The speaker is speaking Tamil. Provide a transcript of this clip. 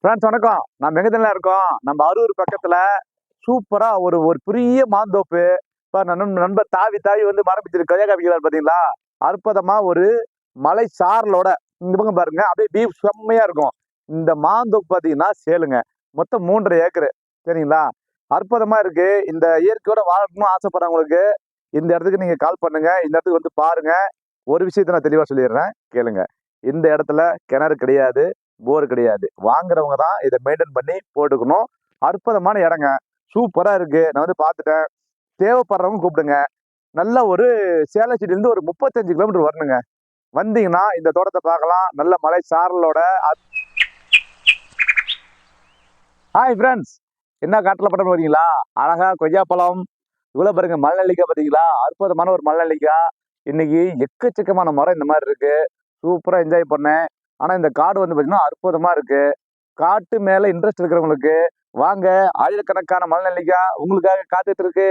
ஃப்ரெண்ட்ஸ் வணக்கம். நம்ம மெகதனில் இருக்கோம். நம்ம அரூர் பக்கத்தில் சூப்பராக ஒரு ஒரு பெரிய மாந்தோப்பு. இப்போ நண்பர் தாவி தாவி வந்து மரம் பிடிச்சிருக்கு கொய்யா காப்பிக்கிறார் பார்த்தீங்களா? அற்புதமாக ஒரு மலை சாரலோட இந்த பக்கம் பாருங்க, அப்படியே டீப் செம்மையாக இருக்கும். இந்த மாந்தோப்பு பார்த்தீங்கன்னா சேலுங்க. மொத்தம் 3.5 ஏக்கர். சரிங்களா? அற்புதமாக இருக்கு. இந்த இயற்கையோட வாழணும்னு ஆசைப்படுறவங்களுக்கு இந்த இடத்துக்கு நீங்கள் கால் பண்ணுங்க. இந்த இடத்துக்கு வந்து பாருங்க. ஒரு விஷயத்தை நான் தெளிவாக சொல்லிடுறேன், கேளுங்க. இந்த இடத்துல கிணறு கிடையாது, போர் கிடையாது. வாங்குறவங்க தான் இதை மெயின்டைன் பண்ணி போட்டுக்கணும். அற்புதமான இடங்க, சூப்பரா இருக்கு. நான் வந்து பார்த்துட்டேன். தேவைப்படுறவங்க கூப்பிடுங்க. நல்ல ஒரு சேலச்சிட்டிலிருந்து ஒரு 35 கிலோமீட்டர் வரணுங்க. வந்தீங்கன்னா இந்த தோட்டத்தை பார்க்கலாம். நல்ல மலை சாரலோட. ஹாய் ஃப்ரெண்ட்ஸ், என்ன காட்டில் பட்டம் பார்த்தீங்களா? அழகா கொய்யா பழம். இவ்வளவு பாருங்க, மலநெல்லிக்காய் பார்த்தீங்களா? அற்புதமான ஒரு மலநெல்லிக்காய். இன்னைக்கு எக்கச்சக்கமான மரம் இந்த மாதிரி இருக்கு. சூப்பரா என்ஜாய் பண்ணேன். ஆனா இந்த காடு வந்து பார்த்தீங்கன்னா அற்புதமா இருக்கு. காட்டு மேல இன்ட்ரெஸ்ட் இருக்கிறவங்களுக்கு வாங்க, ஆயிரக்கணக்கான மலநெல்லிக்காய் உங்களுக்காக காத்துட்டு இருக்கு.